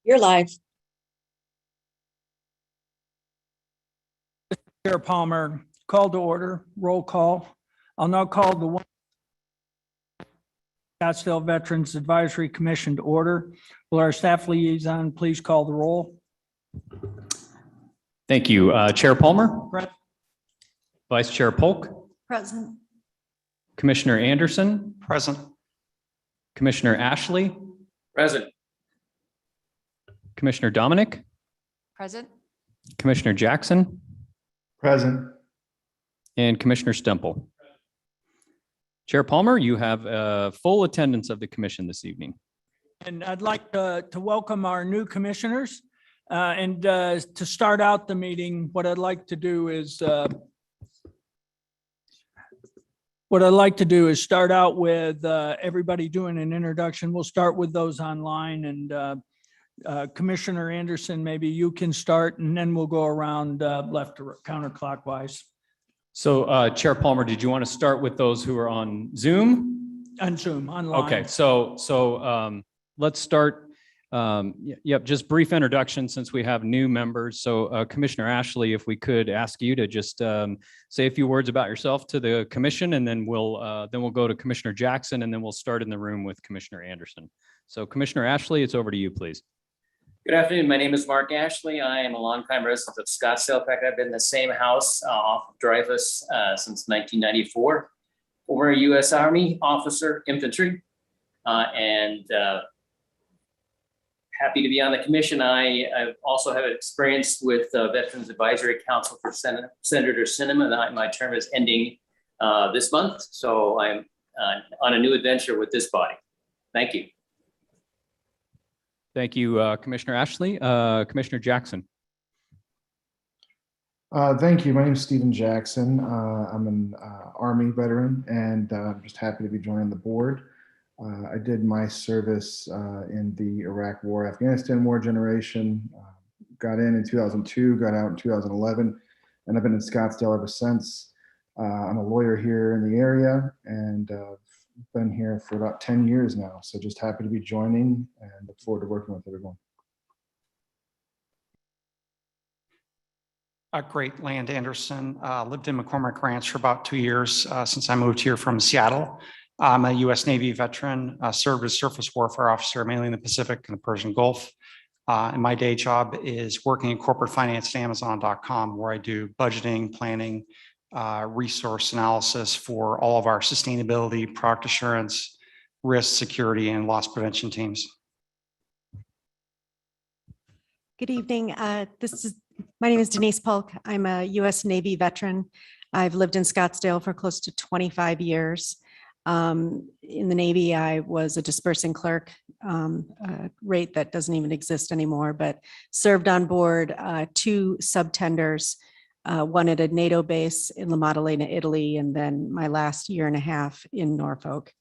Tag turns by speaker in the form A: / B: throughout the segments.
A: You're live.
B: Chair Palmer, call to order, roll call. I'll now call the Scottsdale Veterans Advisory Commission to order. Will our staff liaison please call the roll?
C: Thank you. Chair Palmer?
B: Present.
C: Vice Chair Polk?
A: Present.
C: Commissioner Anderson?
D: Present.
C: Commissioner Ashley?
D: Present.
C: Commissioner Dominic?
A: Present.
C: Commissioner Jackson?
D: Present.
C: And Commissioner Stemple. Chair Palmer, you have full attendance of the commission this evening.
B: And I'd like to welcome our new commissioners. And to start out the meeting, what I'd like to do is start out with everybody doing an introduction. We'll start with those online, and Commissioner Anderson, maybe you can start, and then we'll go around left to counterclockwise.
C: So Chair Palmer, did you want to start with those who are on Zoom?
B: On Zoom, online.
C: Okay, so let's start. Yep, just brief introduction since we have new members. So Commissioner Ashley, if we could ask you to just say a few words about yourself to the commission, and then we'll go to Commissioner Jackson, and then we'll start in the room with Commissioner Anderson. So Commissioner Ashley, it's over to you, please.
E: Good afternoon. My name is Mark Ashley. I am a longtime resident of Scottsdale. In fact, I've been in the same house off of Dreyfus since 1994. Former U.S. Army officer, infantry, and happy to be on the commission. I also have experience with Veterans Advisory Council for Senator Sinema. My term is ending this month, so I'm on a new adventure with this body. Thank you.
C: Thank you, Commissioner Ashley. Commissioner Jackson.
D: Thank you. My name is Stephen Jackson. I'm an Army veteran, and I'm just happy to be joining the board. I did my service in the Iraq War, Afghanistan War generation. Got in 2002, got out in 2011, and I've been in Scottsdale ever since. I'm a lawyer here in the area, and been here for about 10 years now. So just happy to be joining and look forward to working with everyone.
F: Great. Land Anderson, lived in McCormick Ranch for about 2 years since I moved here from Seattle. I'm a U.S. Navy veteran, served as surface warfare officer, mainly in the Pacific and the Persian Gulf. And my day job is working in corporate finance at Amazon.com, where I do budgeting, planning, resource analysis for all of our sustainability, product assurance, risk, security, and loss prevention teams.
G: Good evening. My name is Denise Polk. I'm a U.S. Navy veteran. I've lived in Scottsdale for close to 25 years. In the Navy, I was a dispersing clerk, a rate that doesn't even exist anymore, but served on board 2 subtenders, one at a NATO base in La Maddalena, Italy, and then my last year and a half in Norfolk.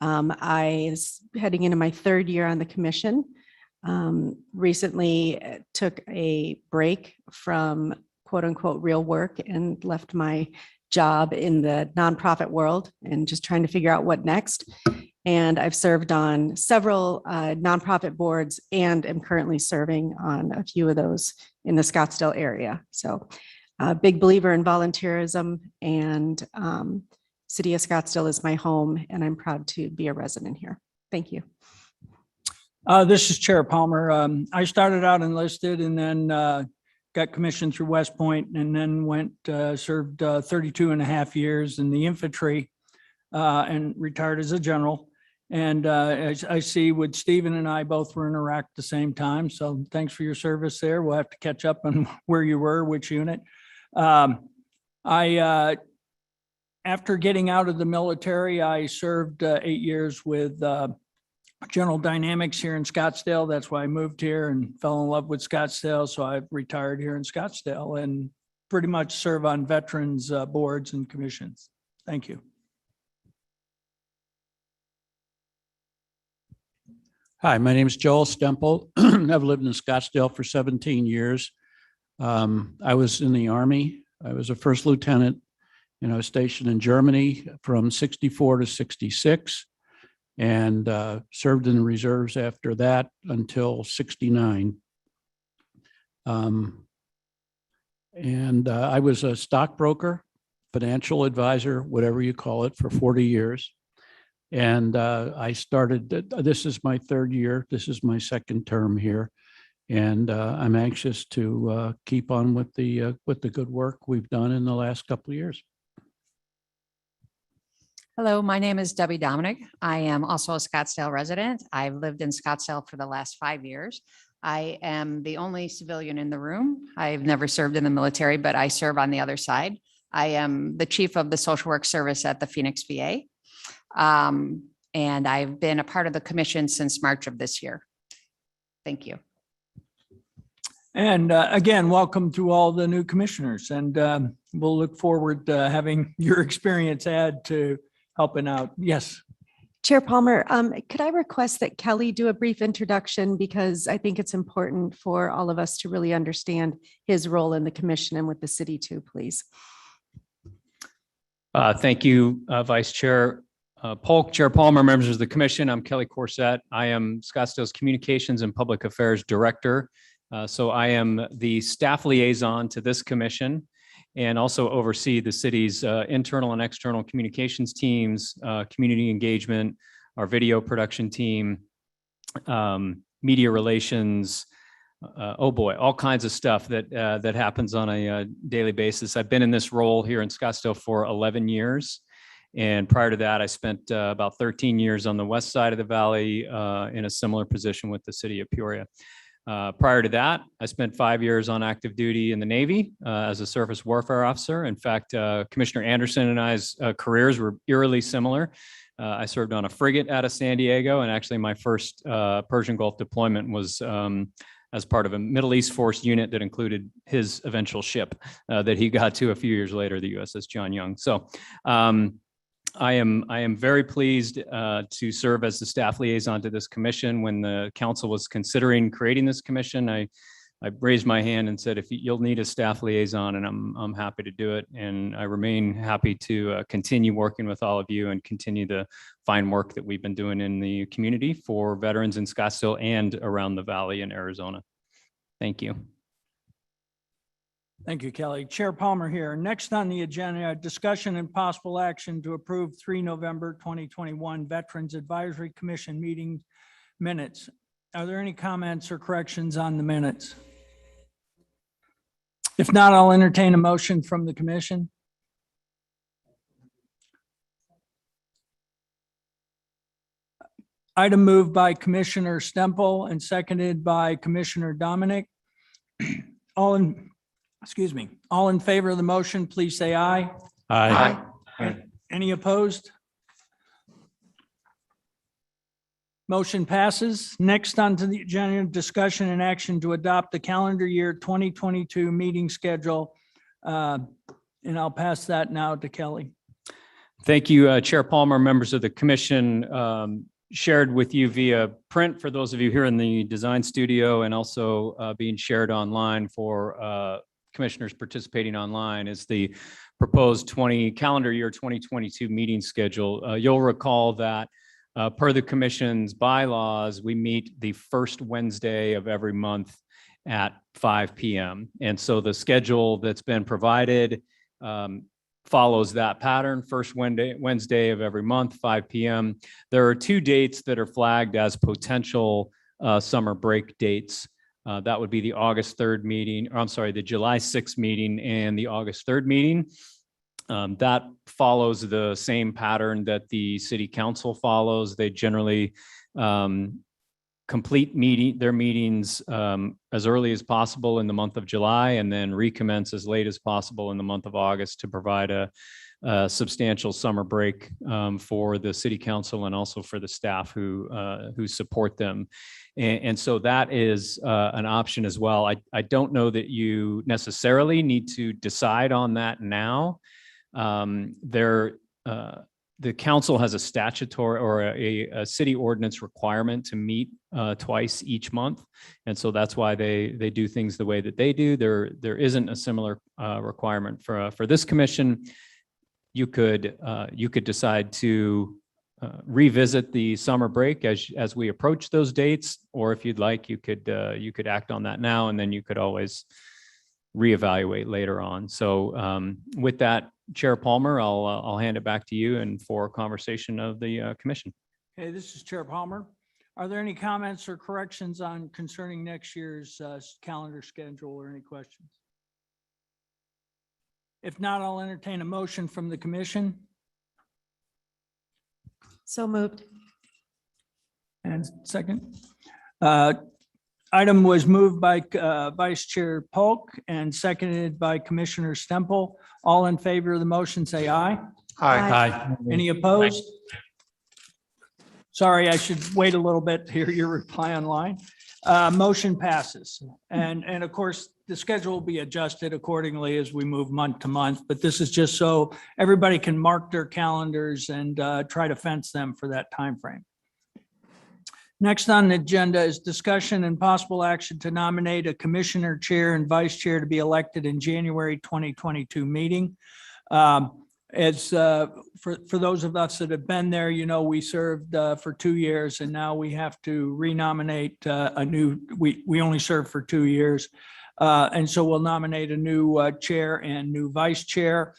G: I was heading into my 3rd year on the commission. Recently took a break from quote unquote real work and left my job in the nonprofit world and just trying to figure out what next. And I've served on several nonprofit boards and am currently serving on a few of those in the Scottsdale area. So a big believer in volunteerism, and City of Scottsdale is my home, and I'm proud to be a resident here. Thank you.
B: This is Chair Palmer. I started out enlisted and then got commissioned through West Point, and then served 32 and a half years in the infantry and retired as a general. And as I see with Stephen and I both were in Iraq at the same time. So thanks for your service there. We'll have to catch up on where you were, which unit. After getting out of the military, I served 8 years with General Dynamics here in Scottsdale. That's why I moved here and fell in love with Scottsdale. So I've retired here in Scottsdale and pretty much serve on veterans boards and commissions. Thank you.
H: Hi, my name is Joel Stemple. I've lived in Scottsdale for 17 years. I was in the Army. I was a first lieutenant, and I was stationed in Germany from 64 to 66. and served in the reserves after that until 69. And I was a stockbroker, financial advisor, whatever you call it, for 40 years. And I started, this is my third year. This is my second term here. And I'm anxious to keep on with the good work we've done in the last couple of years.
A: Hello, my name is Debbie Dominic. I am also a Scottsdale resident. I've lived in Scottsdale for the last 5 years. I am the only civilian in the room. I've never served in the military, but I serve on the other side. I am the chief of the social work service at the Phoenix VA. And I've been a part of the commission since March of this year. Thank you.
B: And again, welcome to all the new commissioners, and we'll look forward to having your experience add to helping out. Yes.
G: Chair Palmer, could I request that Kelly do a brief introduction, because I think it's important for all of us to really understand his role in the commission and with the city too, please.
C: Thank you, Vice Chair Polk, Chair Palmer, members of the commission. I'm Kelly Corsett. I am Scottsdale's Communications and Public Affairs Director. So I am the staff liaison to this commission and also oversee the city's internal and external communications teams, community engagement, our video production team, media relations, oh boy, all kinds of stuff that happens on a daily basis. I've been in this role here in Scottsdale for 11 years. And prior to that, I spent about 13 years on the west side of the valley in a similar position with the city of Peoria. Prior to that, I spent 5 years on active duty in the Navy as a surface warfare officer. In fact, Commissioner Anderson and I's careers were eerily similar. I served on a frigate out of San Diego, and actually my first Persian Gulf deployment was as part of a Middle East force unit that included his eventual ship that he got to a few years later, the USS John Young. So I am very pleased to serve as the staff liaison to this commission. When the council was considering creating this commission, I raised my hand and said, if you'll need a staff liaison, and I'm happy to do it. And I remain happy to continue working with all of you and continue the fine work that we've been doing in the community for veterans in Scottsdale and around the valley in Arizona. Thank you.
B: Thank you, Kelly. Chair Palmer here. Next on the agenda, discussion and possible action to approve 3 November 2021 Veterans Advisory Commission meeting minutes. Are there any comments or corrections on the minutes? If not, I'll entertain a motion from the commission. Item moved by Commissioner Stemple and seconded by Commissioner Dominic. All in favor of the motion, please say aye.
H: Aye.
B: Any opposed? Motion passes. Next on to the agenda, discussion and action to adopt the calendar year 2022 meeting schedule. And I'll pass that now to Kelly.
C: Thank you, Chair Palmer, members of the commission. Shared with you via print for those of you here in the design studio, and also being shared online for commissioners participating online, is the proposed calendar year 2022 meeting schedule. You'll recall that per the commission's bylaws, we meet the first Wednesday of every month at 5 p.m. And so the schedule that's been provided follows that pattern. First Wednesday of every month, 5 p.m. There are 2 dates that are flagged as potential summer break dates. That would be the August 3rd meeting, or I'm sorry, the July 6th meeting and the August 3rd meeting. That follows the same pattern that the city council follows. They generally complete their meetings as early as possible in the month of July, and then recommence as late as possible in the month of August to provide a substantial summer break for the city council and also for the staff who support them. And so that is an option as well. I don't know that you necessarily need to decide on that now. The council has a statutory or a city ordinance requirement to meet twice each month. And so that's why they do things the way that they do. There isn't a similar requirement for this commission. You could decide to revisit the summer break as we approach those dates, or if you'd like, you could act on that now, and then you could always reevaluate later on. So with that, Chair Palmer, I'll hand it back to you and for conversation of the commission.
B: Okay, this is Chair Palmer. Are there any comments or corrections on concerning next year's calendar schedule or any questions? If not, I'll entertain a motion from the commission.
G: So moved.
B: And second. Item was moved by Vice Chair Polk and seconded by Commissioner Stemple. All in favor of the motion, say aye.
F: Aye.
B: Any opposed? Sorry, I should wait a little bit to hear your reply online. Motion passes. And of course, the schedule will be adjusted accordingly as we move month to month, but this is just so everybody can mark their calendars and try to fence them for that time frame. Next on the agenda is discussion and possible action to nominate a commissioner, chair, and vice chair to be elected in January 2022 meeting. As for those of us that have been there, you know, we served for 2 years, and now we have to renominate a new, we only served for 2 years. And so we'll nominate a new chair and new vice chair.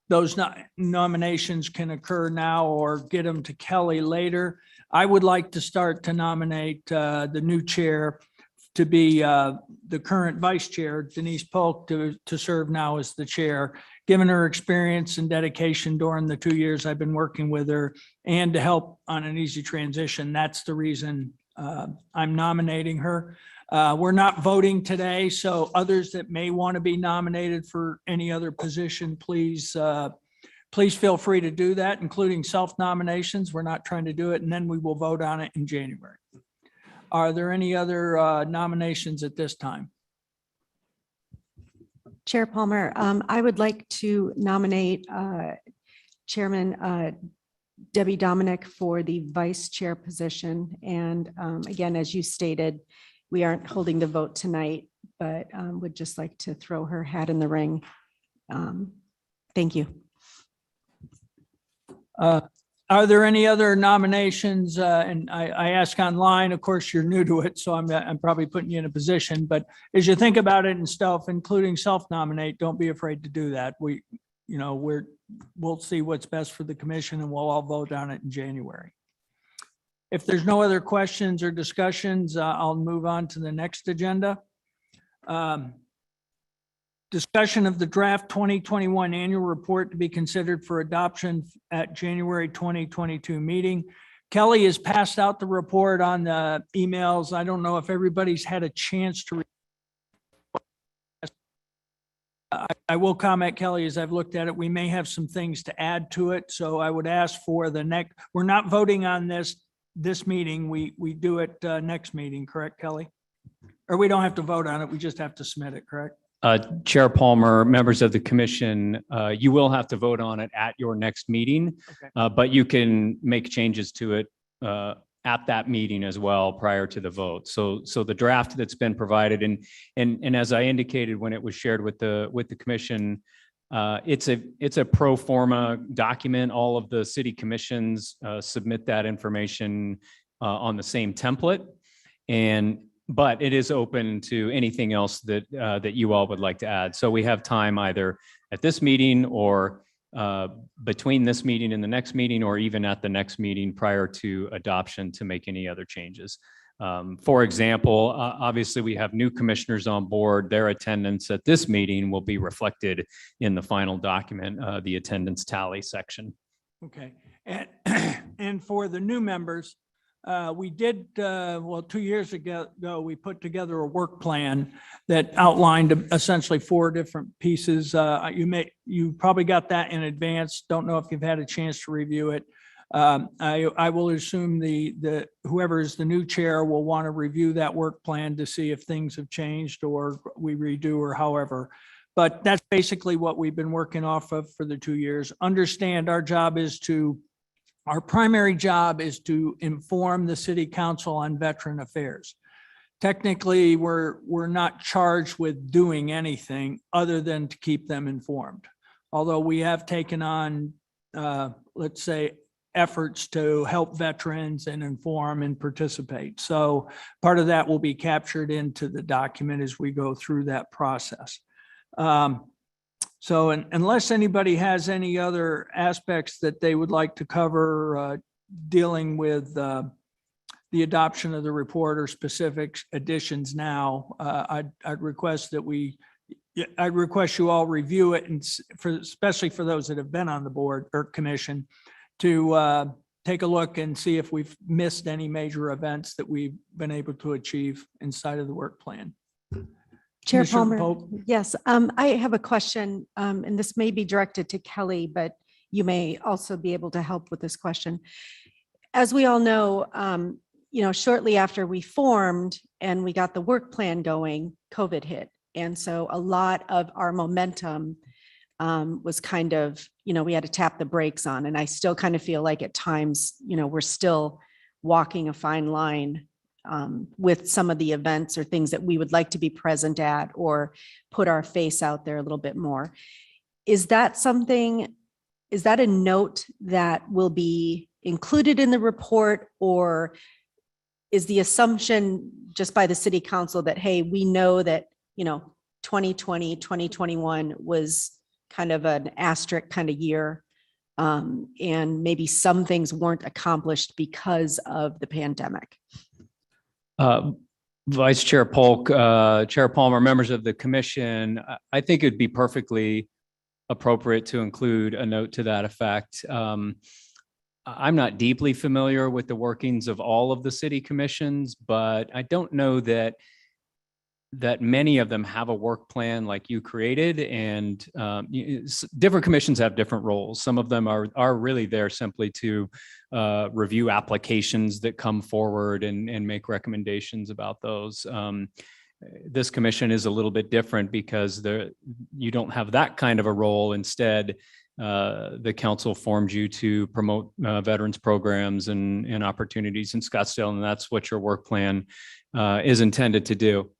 B: Those nominations can occur now or get them to Kelly later. I would like to start to nominate the new chair to be the current vice chair, Denise Polk, to serve now as the chair, given her experience and dedication during the 2 years I've been working with her, and to help on an easy transition. That's the reason I'm nominating her. We're not voting today, so others that may want to be nominated for any other position, please feel free to do that, including self-nominations. We're not trying to do it, and then we will vote on it in January. Are there any other nominations at this time?
G: Chair Palmer, I would like to nominate Chairman Debbie Dominic for the vice chair position. And again, as you stated, we aren't holding the vote tonight, but would just like to throw her hat in the ring. Thank you.
B: Are there any other nominations? And I ask online, of course, you're new to it, so I'm probably putting you in a position, but as you think about it and stuff, including self-nominate, don't be afraid to do that. We'll see what's best for the commission, and we'll all vote on it in January. If there's no other questions or discussions, I'll move on to the next agenda. Discussion of the draft 2021 annual report to be considered for adoption at January 2022 meeting. Kelly has passed out the report on the emails. I don't know if everybody's had a chance to read. I will comment, Kelly, as I've looked at it, we may have some things to add to it. So I would ask for the next, we're not voting on this meeting. We do it next meeting, correct, Kelly? Or we don't have to vote on it. We just have to submit it, correct?
C: Chair Palmer, members of the commission, you will have to vote on it at your next meeting,
B: Okay.
C: but you can make changes to it at that meeting as well prior to the vote. So the draft that's been provided, and as I indicated when it was shared with the commission, it's a pro forma document. All of the city commissions submit that information on the same template, but it is open to anything else that you all would like to add. So we have time either at this meeting or between this meeting and the next meeting, or even at the next meeting prior to adoption to make any other changes. For example, obviously we have new commissioners on board. Their attendance at this meeting will be reflected in the final document, the attendance tally section.
B: Okay. And for the new members, we did, 2 years ago, we put together a work plan that outlined essentially 4 different pieces. You probably got that in advance. Don't know if you've had a chance to review it. I will assume whoever is the new chair will want to review that work plan to see if things have changed or we redo or however. But that's basically what we've been working off of for the 2 years. Understand our primary job is to inform the city council on veteran affairs. Technically, we're not charged with doing anything other than to keep them informed. Although we have taken on, let's say, efforts to help veterans and inform and participate. So part of that will be captured into the document as we go through that process. So unless anybody has any other aspects that they would like to cover dealing with the adoption of the report or specific additions now, I'd request you all review it, and especially for those that have been on the board or commission, to take a look and see if we've missed any major events that we've been able to achieve inside of the work plan.
G: Chair
B: Commissioner
G: Palmer,
B: Pope?
G: yes, I have a question, and this may be directed to Kelly, but you may also be able to help with this question. As we all know, shortly after we formed and we got the work plan going, COVID hit. And so a lot of our momentum was kind of, we had to tap the brakes on. And I still kind of feel like at times, we're still walking a fine line with some of the events or things that we would like to be present at or put our face out there a little bit more. Is that a note that will be included in the report, or is the assumption just by the city council that, hey, we know that, 2020, 2021 was kind of an asterisk kind of year, and maybe some things weren't accomplished because of the pandemic?
C: Vice Chair Polk, Chair Palmer, members of the commission, I think it'd be perfectly appropriate to include a note to that effect. I'm not deeply familiar with the workings of all of the city commissions, but I don't know that many of them have a work plan like you created, and different commissions have different roles. Some of them are really there simply to review applications that come forward and make recommendations about those. This commission is a little bit different because you don't have that kind of a role. Instead, the council formed you to promote veterans programs and opportunities in Scottsdale, and that's what your work plan is intended to do.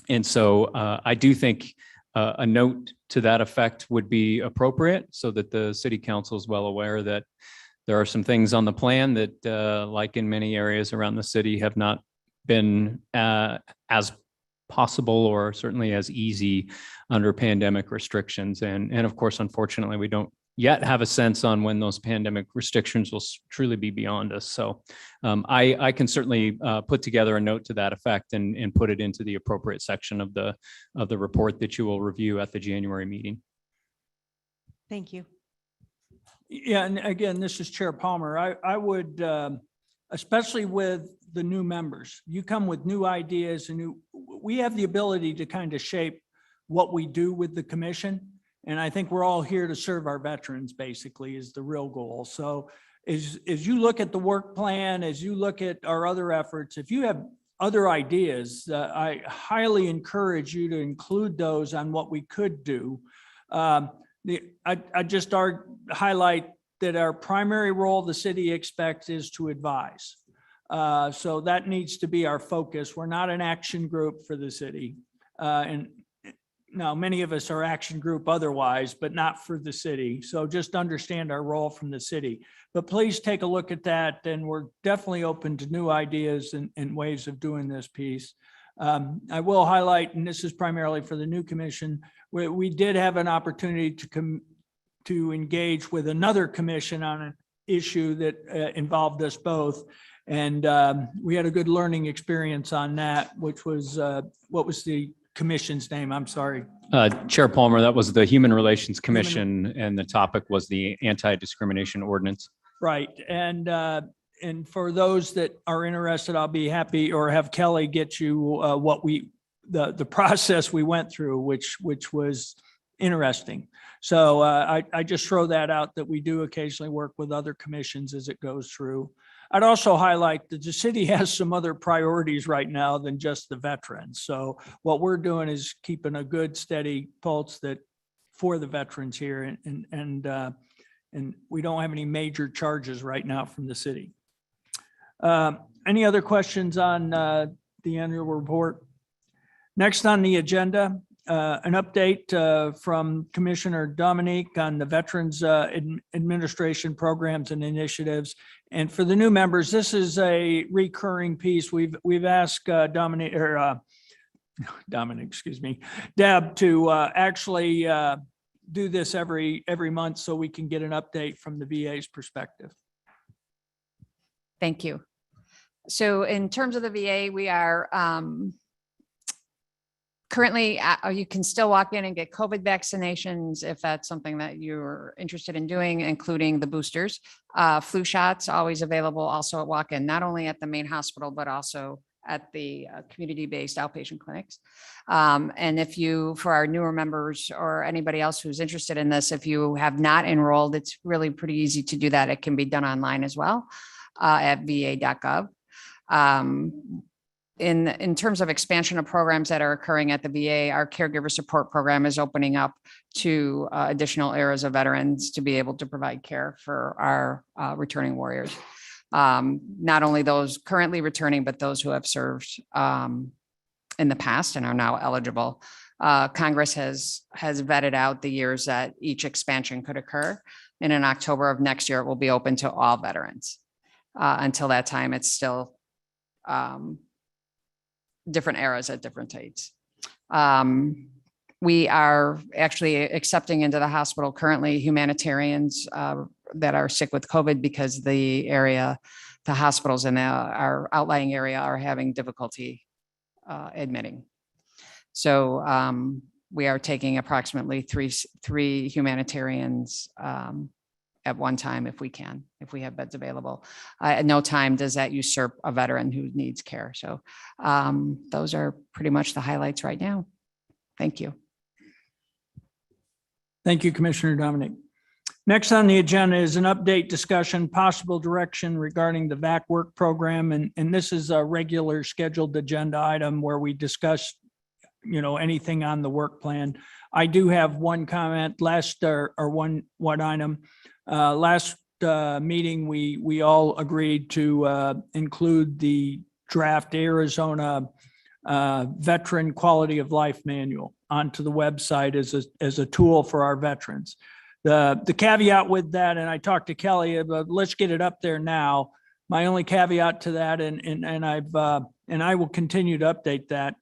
C: And so I do think a note to that effect would be appropriate, so that the city council is well aware that there are some things on the plan that, like in many areas around the city, have not been as possible or certainly as easy under pandemic restrictions. And of course, unfortunately, we don't yet have a sense on when those pandemic restrictions will truly be beyond us. So I can certainly put together a note to that effect and put it into the appropriate section of the report that you will review at the January meeting.
G: Thank you.
B: Yeah, and again, this is Chair Palmer. I would, especially with the new members, you come with new ideas and we have the ability to kind of shape what we do with the commission. And I think we're all here to serve our veterans, basically, is the real goal. So as you look at the work plan, as you look at our other efforts, if you have other ideas, I highly encourage you to include those on what we could do. I just highlight that our primary role the city expects is to advise. So that needs to be our focus. We're not an action group for the city. And now, many of us are action group otherwise, but not for the city. So just understand our role from the city. But please take a look at that, and we're definitely open to new ideas and ways of doing this piece. I will highlight, and this is primarily for the new commission, we did have an opportunity to engage with another commission on an issue that involved us both. And we had a good learning experience on that, which was, what was the commission's name? I'm sorry.
C: Chair Palmer, that was the Human Relations Commission, and the topic was the anti-discrimination ordinance.
B: Right. And for those that are interested, I'll be happy, or have Kelly get you the process we went through, which was interesting. So I just throw that out, that we do occasionally work with other commissions as it goes through. I'd also highlight that the city has some other priorities right now than just the veterans. So what we're doing is keeping a good steady pulse for the veterans here, and we don't have any major charges right now from the city. Any other questions on the annual report? Next on the agenda an update from Commissioner Dominique on the Veterans Administration programs and initiatives. And for the new members, this is a recurring piece. We've asked Dominic, excuse me, Deb, to actually do this every month so we can get an update from the VA's perspective.
A: Thank you. So in terms of the VA, we are currently, you can still walk in and get COVID vaccinations if that's something that you're interested in doing, including the boosters. Flu shots always available also at walk-in, not only at the main hospital, but also at the community-based outpatient clinics. And if you, for our newer members or anybody else who's interested in this, if you have not enrolled, it's really pretty easy to do that. It can be done online as well at va.gov. In terms of expansion of programs that are occurring at the VA, our caregiver support program is opening up to additional areas of veterans to be able to provide care for our returning warriors. Not only those currently returning, but those who have served in the past and are now eligible. Congress has vetted out the years that each expansion could occur. And in October of next year, it will be open to all veterans. Until that time, it's still different eras at different dates. We are actually accepting into the hospital currently humanitarians that are sick with COVID because the hospitals in our outlying area are having difficulty admitting. So we are taking approximately three humanitarians at one time if we have beds available. At no time does that usurp a veteran who needs care. So those are pretty much the highlights right now. Thank you.
B: Thank you, Commissioner Dominic. Next on the agenda is an update discussion, possible direction regarding the VAC work program. And this is a regular scheduled agenda item where we discuss, anything on the work plan. I do have one comment one item. Last meeting, we all agreed to include the draft Arizona Veteran Quality of Life Manual onto the website as a tool for our veterans. The caveat with that, and I talked to Kelly about, let's get it up there now. My only caveat to that, and I will continue to update that,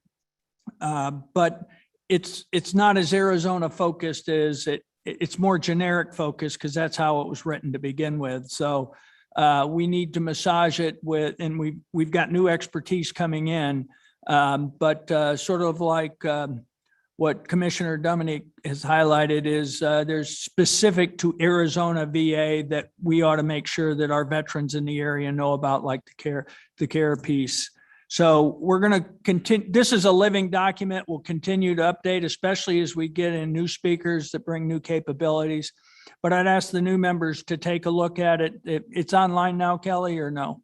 B: but it's not as Arizona focused as it's more generic focused because that's how it was written to begin with. So we need to massage it and we've got new expertise coming in, but sort of like what Commissioner Dominic has highlighted is there's specific to Arizona VA that we ought to make sure that our veterans in the area know about, like the care piece. So we're going to continue. This is a living document. We'll continue to update, especially as we get in new speakers that bring new capabilities. But I'd ask the new members to take a look at it. It's online now, Kelly, or no?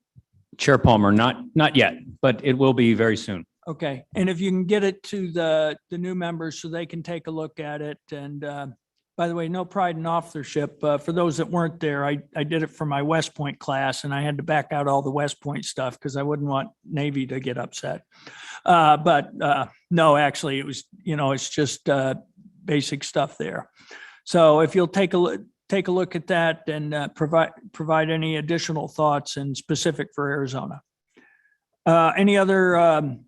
C: Chair Palmer, not yet, but it will be very soon.
B: Okay. And if you can get it to the new members so they can take a look at it. And by the way, no pride in authorship. For those that weren't there, I did it for my West Point class and I had to back out all the West Point stuff because I wouldn't want Navy to get upset. But no, actually it was, it's just basic stuff there. So if you'll take a look at that and provide any additional thoughts and specific for Arizona. Any other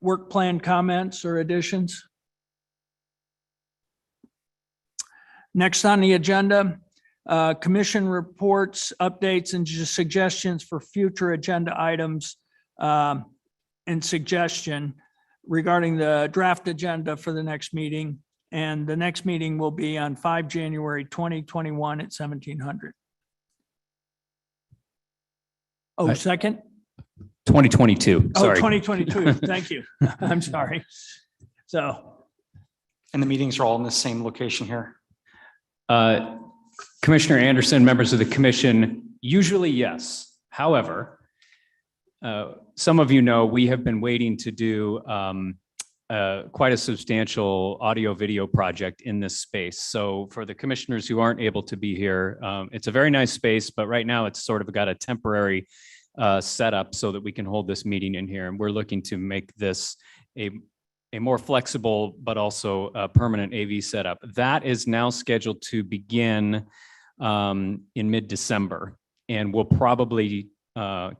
B: work plan comments or additions? Next on the agenda, commission reports, updates, and suggestions for future agenda items and suggestion regarding the draft agenda for the next meeting. And the next meeting will be on 5 January 2021 at 1700. Oh, second?
C: 2022,
B: Oh,
C: sorry.
B: 2022. Thank you. I'm sorry. So.
F: And the meetings are all in the same location here.
C: Commissioner Anderson, members of the commission, usually yes. However, some of you know we have been waiting to do quite a substantial audio video project in this space. So for the commissioners who aren't able to be here, it's a very nice space, but right now it's sort of got a temporary setup so that we can hold this meeting in here. And we're looking to make this a a more flexible but also permanent AV setup. That is now scheduled to begin in mid-December and will probably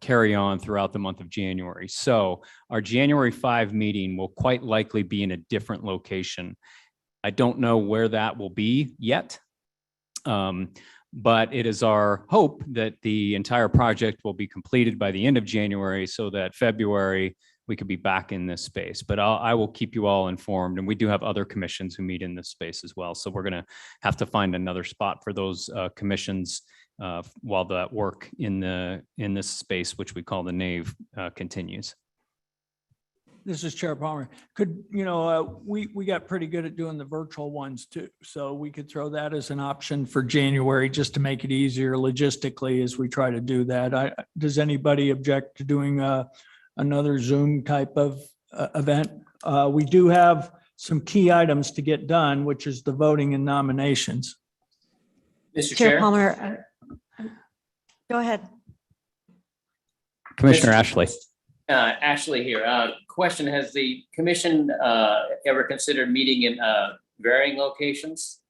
C: carry on throughout the month of January. So our January 5 meeting will quite likely be in a different location. I don't know where that will be yet, but it is our hope that the entire project will be completed by the end of January so that February we could be back in this space. But I will keep you all informed. And we do have other commissions who meet in this space as well. So we're going to have to find another spot for those commissions while that work in this space, which we call the nave, continues.
B: This is Chair Palmer. We got pretty good at doing the virtual ones too. So we could throw that as an option for January just to make it easier logistically as we try to do that. Does anybody object to doing another Zoom type of event? We do have some key items to get done, which is the voting and nominations.
E: Mr.
G: Chair
E: Chair.
G: Palmer, go ahead.
C: Commissioner Ashley.
E: Ashley here. Question, has the commission ever considered meeting in varying locations?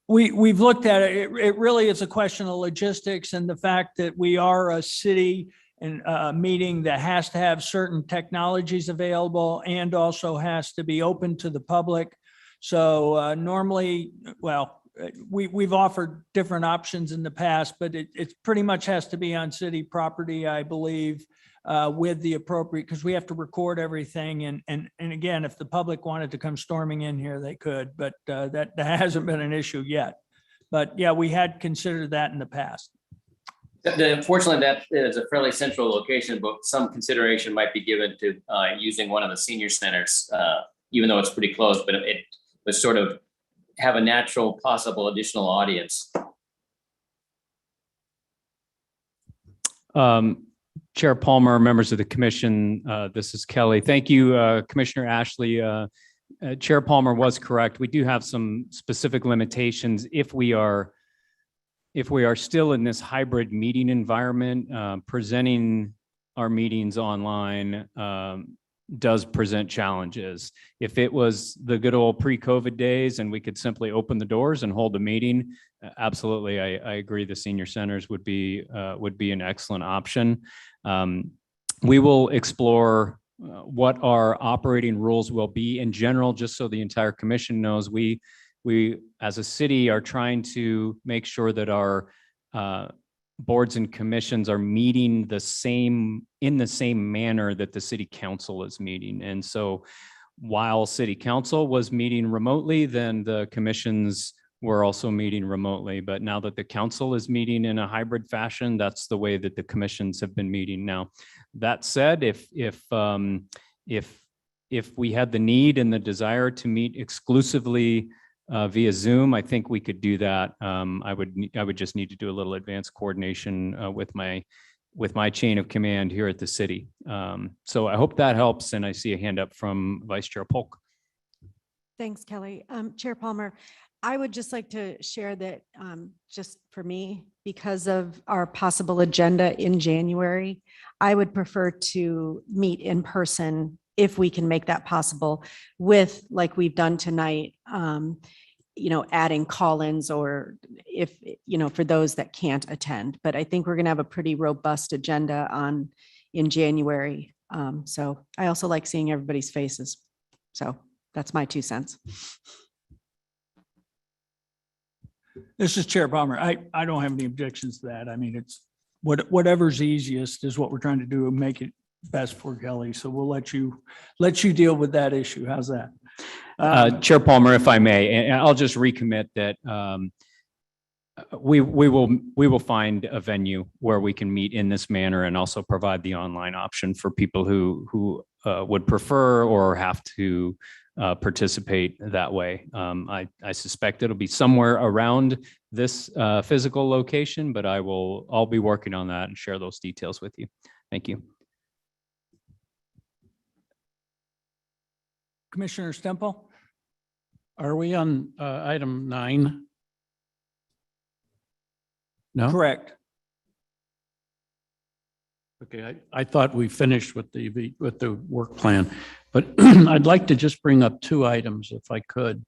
B: We've looked at it. It really is a question of logistics and the fact that we are a city and a meeting that has to have certain technologies available and also has to be open to the public. So normally, well, we've offered different options in the past, but it pretty much has to be on city property, I believe, with the appropriate, because we have to record everything. And again, if the public wanted to come storming in here, they could, but that hasn't been an issue yet. But yeah, we had considered that in the past.
E: Unfortunately, that is a fairly central location, but some consideration might be given to using one of the senior centers, even though it's pretty close, but it was sort of have a natural possible additional audience.
C: Chair Palmer, members of the commission, this is Kelly. Thank you, Commissioner Ashley. Chair Palmer was correct. We do have some specific limitations if we are still in this hybrid meeting environment. Presenting our meetings online does present challenges. If it was the good old pre-COVID days and we could simply open the doors and hold a meeting, absolutely, I agree. The senior centers would be an excellent option. We will explore what our operating rules will be in general, just so the entire commission knows. We as a city are trying to make sure that our boards and commissions are meeting in the same manner that the city council is meeting. And so while city council was meeting remotely, then the commissions were also meeting remotely. But now that the council is meeting in a hybrid fashion, that's the way that the commissions have been meeting. Now, that said, if we had the need and the desire to meet exclusively via Zoom, I think we could do that. I would just need to do a little advanced coordination with my chain of command here at the city. So I hope that helps. And I see a hand up from Vice Chair Polk.
G: Thanks, Kelly. Chair Palmer, I would just like to share that just for me, because of our possible agenda in January, I would prefer to meet in person if we can make that possible with, like we've done tonight, adding call-ins or if, for those that can't attend. But I think we're going to have a pretty robust agenda in January. So I also like seeing everybody's faces. So that's my 2 cents.
B: This is Chair Palmer. I don't have any objections to that. I mean, it's whatever's easiest is what we're trying to do and make it best for Kelly. So we'll let you deal with that issue. How's that?
C: Chair Palmer, if I may, and I'll just recommit that we will find a venue where we can meet in this manner and also provide the online option for people who would prefer or have to participate that way. I suspect it'll be somewhere around this physical location, but I'll be working on that and share those details with you. Thank you.
B: Commissioner Stemple?
H: Are we on item 9? No?
B: Correct.
H: Okay, I thought we finished with the work plan, but I'd like to just bring up two items if I could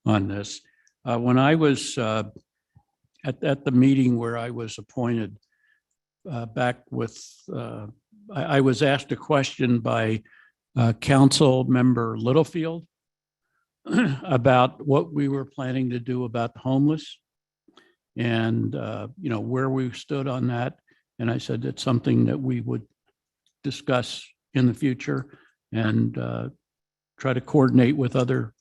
H: on this. When I was at the meeting where I was appointed back with, I was asked a question by Council Member Littlefield about what we were planning to do about the homeless and, where we stood on that. And I said it's something that we would discuss in the future and try to coordinate with other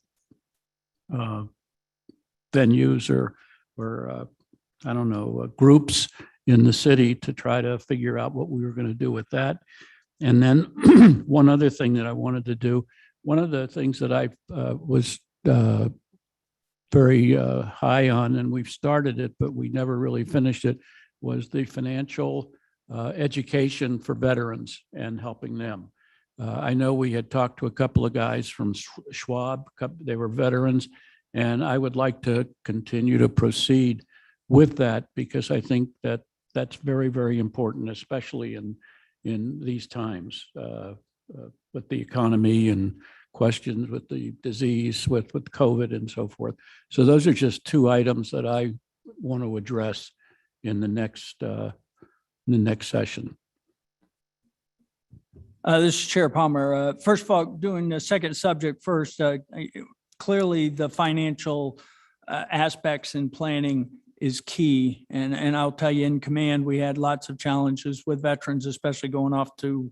H: venues or I don't know, groups in the city to try to figure out what we were going to do with that. And then one other thing that I wanted to do, one of the things that I was very high on, and we've started it, but we never really finished it, was the financial education for veterans and helping them. I know we had talked to a couple of guys from Schwab, they were veterans, and I would like to continue to proceed with that because I think that that's very, very important, especially in these times with the economy and questions with the disease, with COVID and so forth. So those are just two items that I want to address in the next session.
B: This is Chair Palmer. First of all, doing the second subject first, clearly the financial aspects in planning is key. And I'll tell you, in command, we had lots of challenges with veterans, especially going off to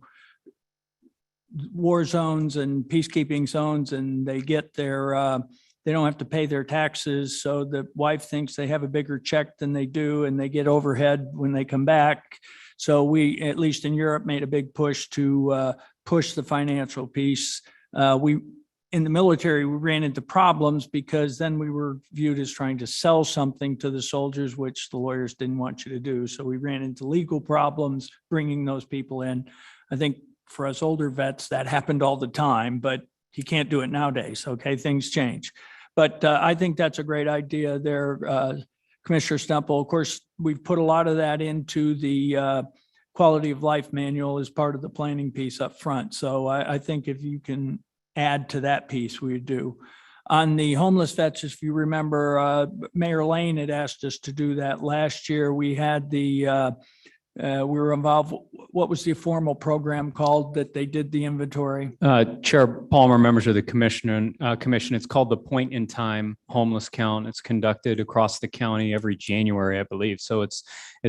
B: war zones and peacekeeping zones, and they get their, they don't have to pay their taxes. So the wife thinks they have a bigger check than they do, and they get overhead when they come back. So we, at least in Europe, made a big push to push the financial piece. In the military, we ran into problems because then we were viewed as trying to sell something to the soldiers, which the lawyers didn't want you to do. So we ran into legal problems bringing those people in. I think for us older vets, that happened all the time, but you can't do it nowadays. Okay, things change. But I think that's a great idea there, Commissioner Stemple. Of course, we've put a lot of that into the quality of life manual as part of the planning piece up front. So I think if you can add to that piece, we do. On the homeless vets, if you remember, Mayor Lane had asked us to do that last year. We had the, we were involved, what was the formal program called that they did the inventory?
C: Chair Palmer, members of the commission, it's called the Point in Time Homeless Count. It's conducted across the county every January, I believe. So it's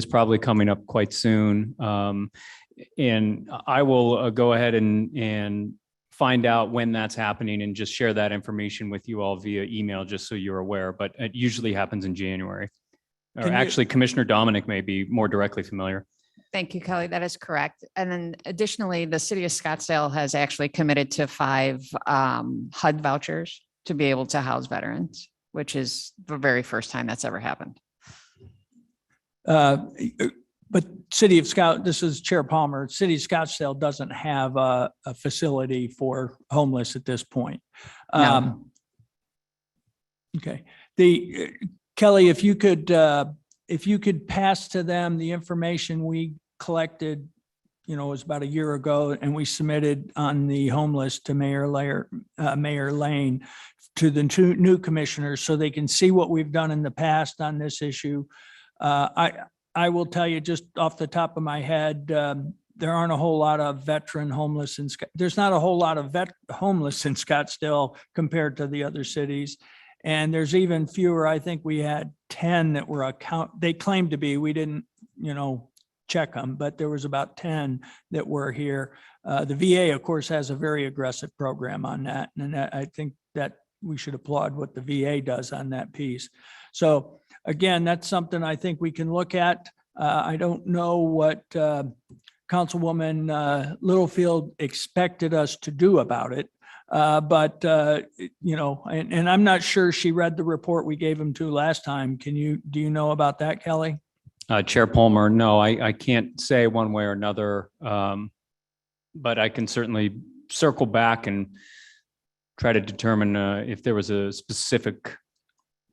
C: probably coming up quite soon. And I will go ahead and find out when that's happening and just share that information with you all via email, just so you're aware, but it usually happens in January. Or actually, Commissioner Dominic may be more directly familiar.
A: Thank you, Kelly. That is correct. And then additionally, the city of Scottsdale has actually committed to 5 HUD vouchers to be able to house veterans, which is the very first time that's ever happened.
B: But City of this is Chair Palmer, City of Scottsdale doesn't have a facility for homeless at this point.
A: No.
B: Okay. Kelly, if you could pass to them the information we collected, it was about a year ago, and we submitted on the homeless to Mayor Lane to the 2 new commissioners so they can see what we've done in the past on this issue. I will tell you just off the top of my head, there aren't a whole lot of veteran homeless there's not a whole lot of homeless in Scottsdale compared to the other cities. And there's even fewer. I think we had 10 that were they claimed to be, we didn't, check them, but there was about 10 that were here. The VA, of course, has a very aggressive program on that. And I think that we should applaud what the VA does on that piece. So again, that's something I think we can look at. I don't know what Councilwoman Littlefield expected us to do about it. But I'm not sure she read the report we gave him to last time. Do you know about that, Kelly?
C: Chair Palmer, no, I can't say one way or another, but I can certainly circle back and try to determine if there was a specific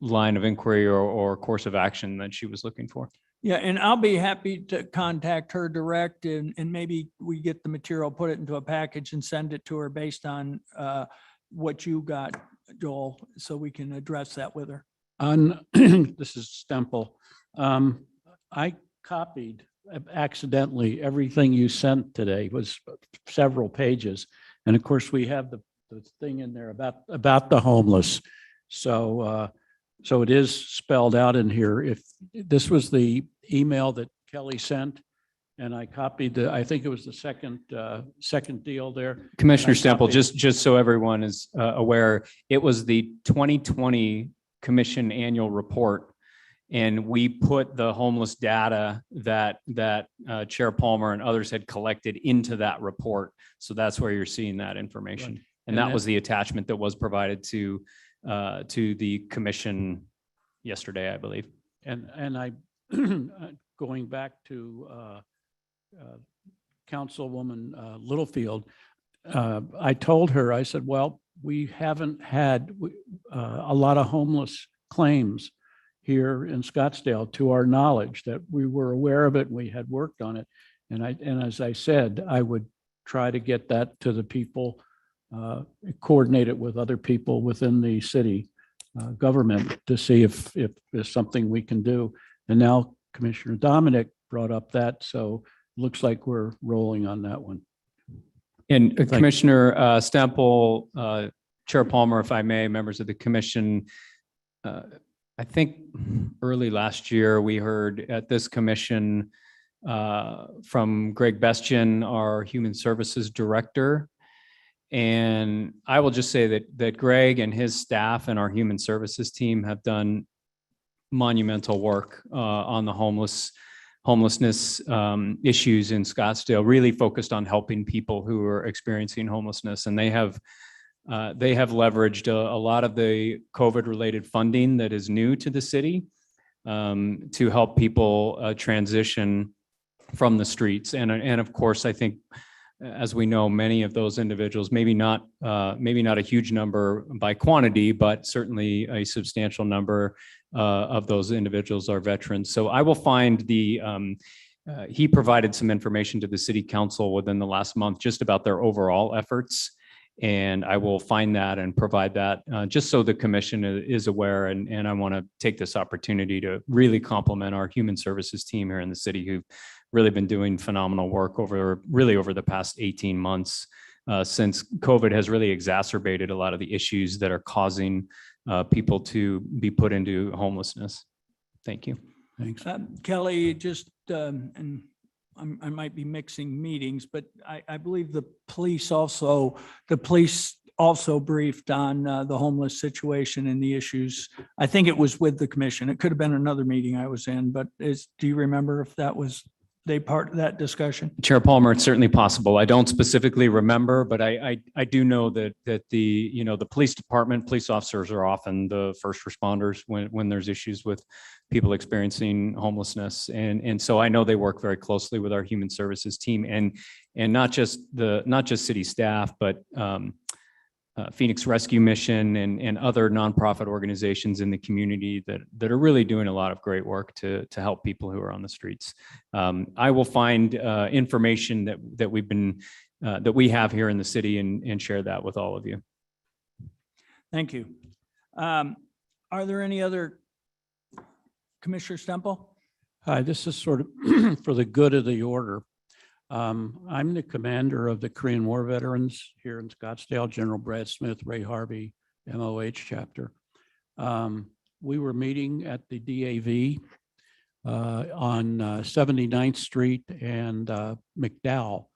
C: line of inquiry or course of action that she was looking for.
B: Yeah, and I'll be happy to contact her direct and maybe we get the material, put it into a package and send it to her based on what you got, Joel, so we can address that with her.
H: On, this is Stemple. I copied accidentally everything you sent today, was several pages. And of course, we have the thing in there about the homeless. So, so it is spelled out in here. If this was the email that Kelly sent, and I copied I think it was the second deal there.
C: Commissioner
H: I
C: Stemple,
H: copied-
C: just so everyone is aware, it was the 2020 Commission Annual Report. And we put the homeless data that Chair Palmer and others had collected into that report. So that's where you're seeing that information.
H: Right.
C: And
H: And
C: that
H: that-
C: was the attachment that was provided to the commission yesterday, I believe.
H: And I, going back to Councilwoman Littlefield, I told her, I said, well, we haven't had a lot of homeless claims here in Scottsdale to our knowledge, that we were aware of it and we had worked on it. And as I said, I would try to get that to the people, coordinate it with other people within the city government to see if there's something we can do. And now Commissioner Dominic brought up that, so looks like we're rolling on that one.
C: And
H: you.
C: Commissioner Stemple, Chair Palmer, if I may, members of the commission, I think early last year, we heard at this commission from Greg Bestian, our Human Services Director. And I will just say that Greg and his staff and our Human Services team have done monumental work on the homelessness issues in Scottsdale, really focused on helping people who are experiencing homelessness. And they have leveraged a lot of the COVID-related funding that is new to the city to help people transition from the streets. And of course, I think, as we know, many of those individuals, maybe not a huge number by quantity, but certainly a substantial number of those individuals are veterans. So I will find he provided some information to the city council within the last month just about their overall efforts. And I will find that and provide that just so the commission is aware. And I want to take this opportunity to really compliment our human services team here in the city, who've really been doing phenomenal work over the past 18 months since COVID has really exacerbated a lot of the issues that are causing people to be put into homelessness. Thank you.
H: Thanks.
B: Kelly, just, and I might be mixing meetings, but I believe the police also briefed on the homeless situation and the issues. I think it was with the commission. It could have been another meeting I was in, but do you remember if that was they part of that discussion?
C: Chair Palmer, it's certainly possible. I don't specifically remember, but I do know that the police department, police officers are often the first responders when there's issues with people experiencing homelessness. And so I know they work very closely with our human services team and not just city staff, but Phoenix Rescue Mission and other nonprofit organizations in the community that are really doing a lot of great work to help people who are on the streets. I will find information that we have here in the city and share that with all of you.
B: Thank you. Are there any other, Commissioner Stemple?
H: Hi, this is sort of for the good of the order. I'm the commander of the Korean War veterans here in Scottsdale, General Brad Smith, Ray Harvey, MOH chapter. We were meeting at the DAV on 79th Street and McDowell.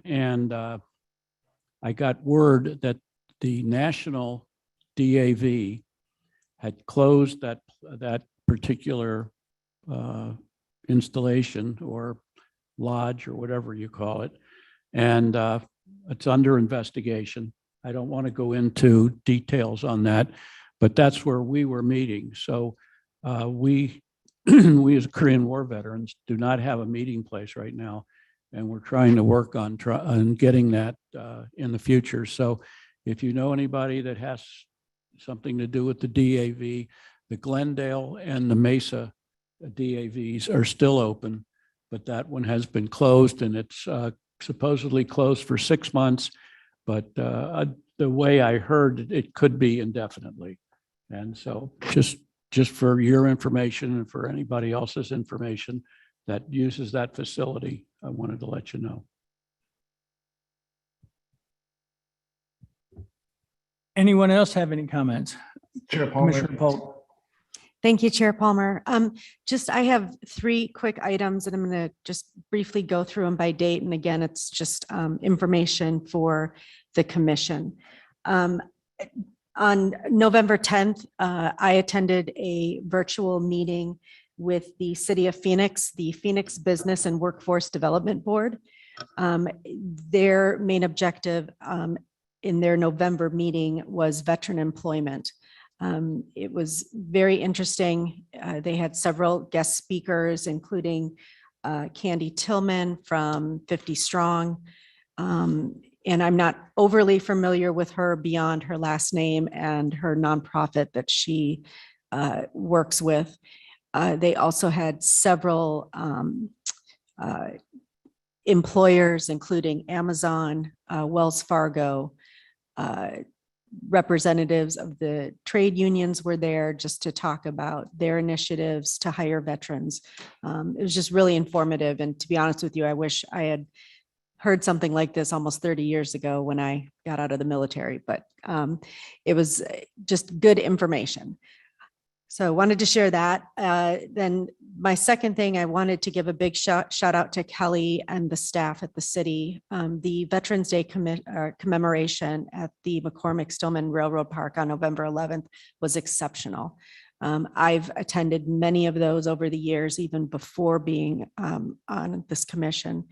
H: And I got word that the national DAV had closed that particular installation or lodge or whatever you call it. And it's under investigation. I don't want to go into details on that, but that's where we were meeting. So we as Korean War veterans do not have a meeting place right now. And we're trying to work on getting that in the future. So if you know anybody that has something to do with the DAV, the Glendale and the Mesa DAVs are still open, but that one has been closed, and it's supposedly closed for 6 months. But the way I heard, it could be indefinitely. And so just for your information and for anybody else's information that uses that facility, I wanted to let you know.
B: Anyone else have any comments?
D: Chair Palmer.
B: Commissioner Polk.
G: Thank you, Chair Palmer. I have 3 quick items and I'm going to just briefly go through them by date. And again, it's just information for the commission. On November 10th, I attended a virtual meeting with the City of Phoenix, the Phoenix Business and Workforce Development Board. Their main objective in their November meeting was veteran employment. It was very interesting. They had several guest speakers, including Candy Tillman from 50 Strong. And I'm not overly familiar with her beyond her last name and her nonprofit that she works with. They also had several employers, including Amazon, Wells Fargo, representatives of the trade unions were there just to talk about their initiatives to hire veterans. It was just really informative. And to be honest with you, I wish I had heard something like this almost 30 years ago when I got out of the military, but it was just good information. So I wanted to share that. Then my second thing, I wanted to give a big shout out to Kelly and the staff at the city. The Veterans Day commemoration at the McCormick-Stillman Railroad Park on November 11th was exceptional. I've attended many of those over the years, even before being on this commission.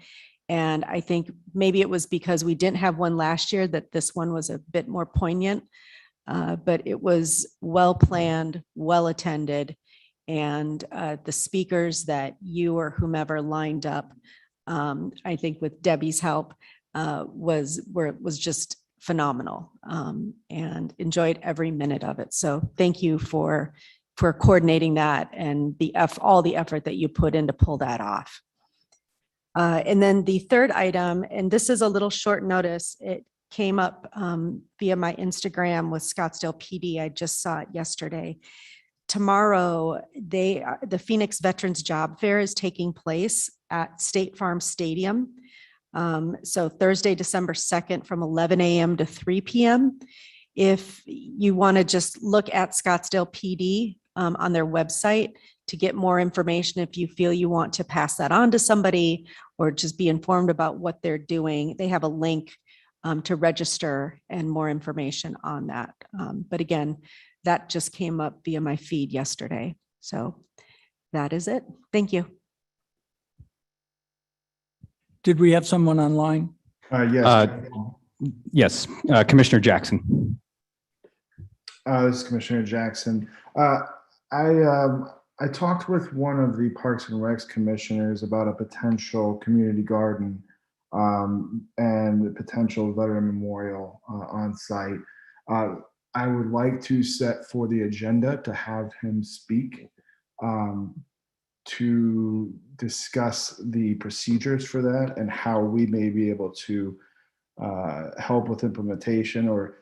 G: And I think maybe it was because we didn't have one last year that this one was a bit more poignant. But it was well planned, well attended, and the speakers that you or whomever lined up, I think with Debbie's help, was just phenomenal, and enjoyed every minute of it. So thank you for coordinating that and all the effort that you put in to pull that off. And then the third item, and this is a little short notice, it came up via my Instagram with Scottsdale PD. I just saw it yesterday. Tomorrow, the Phoenix Veterans Job Fair is taking place at State Farm Stadium. So Thursday, December 2nd from 11 a.m. to 3 p.m. If you want to just look at Scottsdale PD on their website to get more information, if you feel you want to pass that on to somebody or just be informed about what they're doing, they have a link to register and more information on that. But again, that just came up via my feed yesterday. So that is it. Thank you.
B: Did we have someone online?
D: Yes.
C: Yes, Commissioner Jackson.
D: This is Commissioner Jackson. I talked with one of the Parks and Recs commissioners about a potential community garden and the potential veteran memorial on site. I would like to set for the agenda to have him speak to discuss the procedures for that and how we may be able to help with implementation or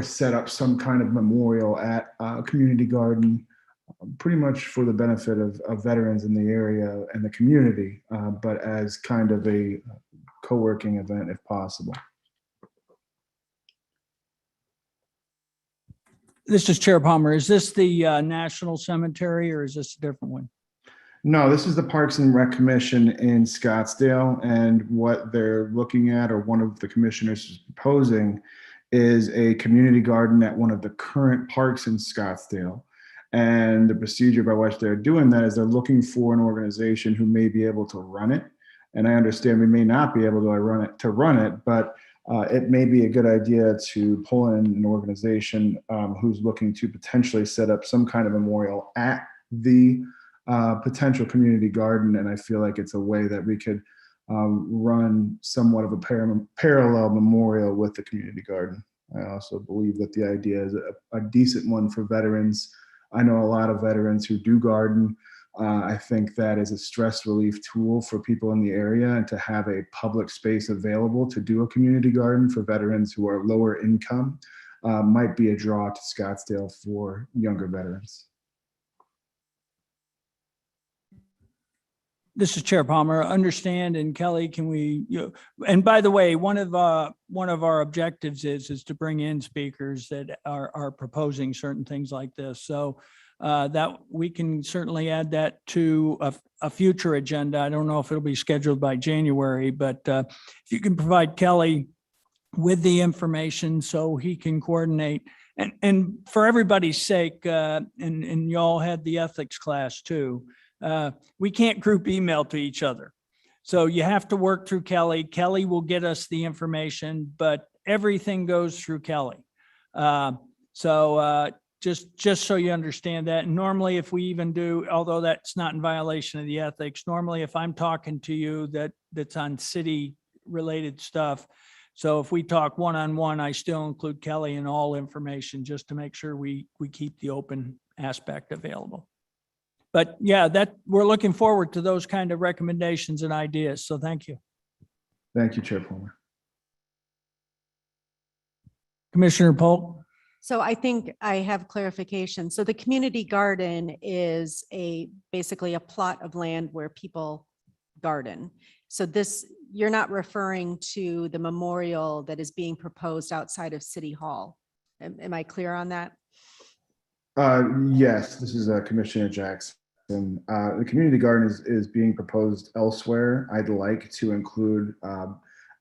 D: set up some kind of memorial at a community garden, pretty much for the benefit of veterans in the area and the community, but as kind of a co-working event if possible.
B: This is Chair Palmer. Is this the National Cemetery or is this a different one?
D: No, this is the Parks and Rec Commission in Scottsdale, and what they're looking at, or one of the commissioners is proposing, is a community garden at one of the current parks in Scottsdale. And the procedure by which they're doing that is they're looking for an organization who may be able to run it. And I understand we may not be able to run it, but it may be a good idea to pull in an organization who's looking to potentially set up some kind of memorial at the potential community garden. And I feel like it's a way that we could run somewhat of a parallel memorial with the community garden. I also believe that the idea is a decent one for veterans. I know a lot of veterans who do garden, I think that is a stress relief tool for people in the area, and to have a public space available to do a community garden for veterans who are lower income might be a draw to Scottsdale for younger veterans.
B: This is Chair Palmer. Understand, and Kelly, can we, and by the way, one of our objectives is to bring in speakers that are proposing certain things like this. So that we can certainly add that to a future agenda. I don't know if it'll be scheduled by January, but if you can provide Kelly with the information so he can coordinate. And for everybody's sake, and y'all had the ethics class too, we can't group email to each other. So you have to work through Kelly. Kelly will get us the information, but everything goes through Kelly. Just so you understand that. And normally if we even do, although that's not in violation of the ethics, normally if I'm talking to you that's on city related stuff. So if we talk one-on-one, I still include Kelly in all information just to make sure we keep the open aspect available. But yeah, we're looking forward to those kind of recommendations and ideas. So thank you.
D: Thank you, Chair Palmer.
B: Commissioner Polk.
G: So I think I have clarification. So the community garden is basically a plot of land where people garden. So you're not referring to the memorial that is being proposed outside of City Hall. Am I clear on that?
D: Yes, this is Commissioner Jackson. The community garden is being proposed elsewhere. I'd like to include,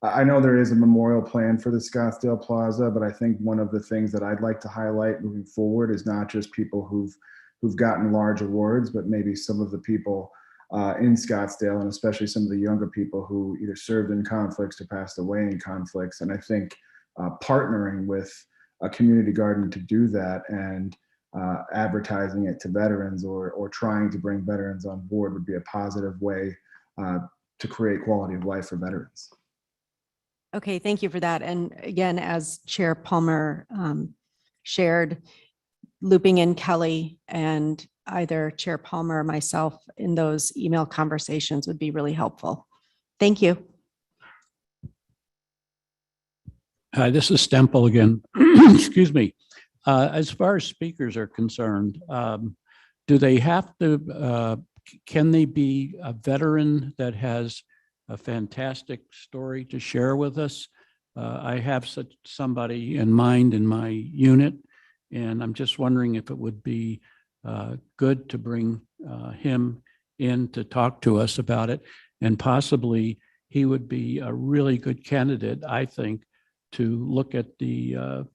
D: I know there is a memorial plan for the Scottsdale Plaza, but I think one of the things that I'd like to highlight moving forward is not just people who've gotten large awards, but maybe some of the people in Scottsdale, and especially some of the younger people who either served in conflicts or passed away in conflicts. And I think partnering with a community garden to do that and advertising it to veterans or trying to bring veterans on board would be a positive way to create quality of life for veterans.
G: Okay, thank you for that. And again, as Chair Palmer shared, looping in Kelly and either Chair Palmer or myself in those email conversations would be really helpful. Thank you.
H: Hi, this is Stempel again. Excuse me. As far as speakers are concerned, do they have to, can they be a veteran that has a fantastic story to share with us? I have somebody in mind in my unit, and I'm just wondering if it would be good to bring him in to talk to us about it. And possibly he would be a really good candidate, I think, to look at the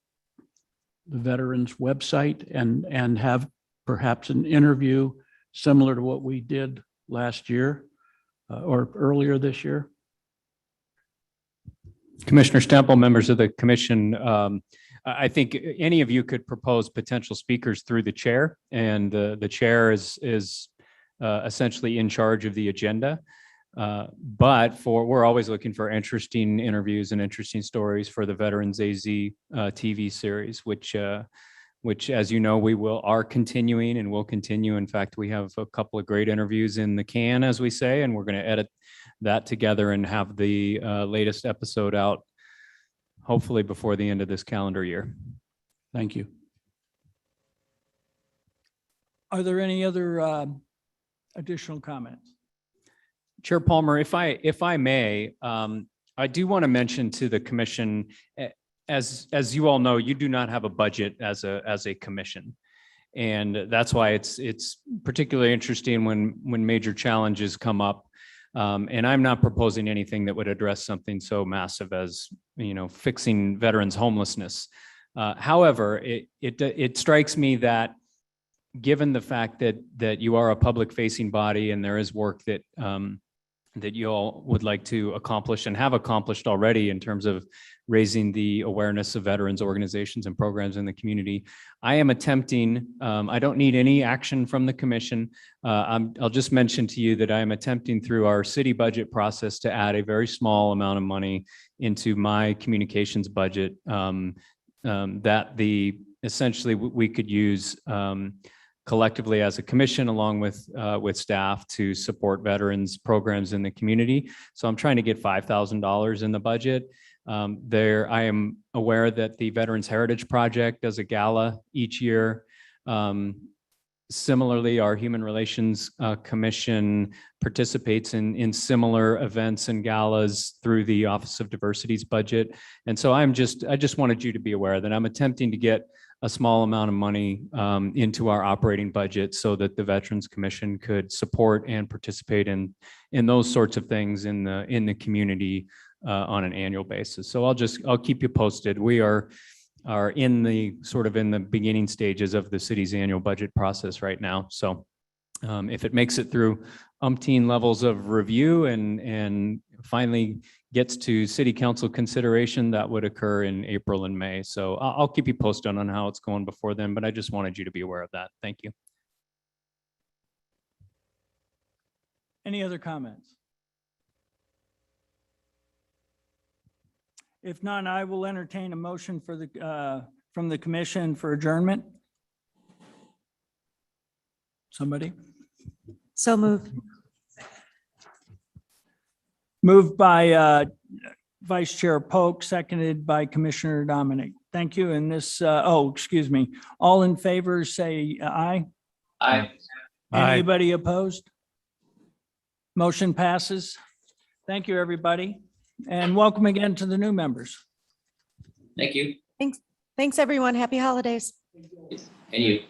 H: veterans website and have perhaps an interview similar to what we did last year or earlier this year.
C: Commissioner Stempel, members of the commission, I think any of you could propose potential speakers through the chair, and the chair is essentially in charge of the agenda. But we're always looking for interesting interviews and interesting stories for the Veterans AZ TV series, which, as you know, we are continuing and will continue. In fact, we have a couple of great interviews in the can, as we say, and we're going to edit that together and have the latest episode out, hopefully before the end of this calendar year.
H: Thank you.
B: Are there any other additional comments?
C: Chair Palmer, if I may, I do want to mention to the commission, as you all know, you do not have a budget as a commission. And that's why it's particularly interesting when major challenges come up. And I'm not proposing anything that would address something so massive as, fixing veterans' homelessness. However, it strikes me that given the fact that you are a public-facing body and there is work that you all would like to accomplish and have accomplished already in terms of raising the awareness of veterans organizations and programs in the community, I am attempting, I don't need any action from the commission. I'll just mention to you that I am attempting through our city budget process to add a very small amount of money into my communications budget that essentially we could use collectively as a commission, along with staff, to support veterans programs in the community. So I'm trying to get $5,000 in the budget. I am aware that the Veterans Heritage Project does a gala each year. Similarly, our Human Relations Commission participates in similar events and galas through the Office of Diversity's budget. And so I just wanted you to be aware that I'm attempting to get a small amount of money into our operating budget so that the Veterans Commission could support and participate in those sorts of things in the community on an annual basis. So I'll keep you posted. We are in the beginning stages of the city's annual budget process right now. So if it makes it through umpteen levels of review and finally gets to city council consideration, that would occur in April and May. So I'll keep you posted on how it's going before then, but I just wanted you to be aware of that. Thank you.
B: Any other comments? If not, I will entertain a motion for from the commission for adjournment. Somebody?
G: So moved.
B: Moved by Vice Chair Polk, seconded by Commissioner Dominic. Thank you. And this, excuse me. All in favor, say aye.
E: Aye.
H: Aye.
B: Anybody opposed? Motion passes. Thank you, everybody. And welcome again to the new members.
E: Thank you.
G: Thanks, everyone. Happy holidays.
E: And you.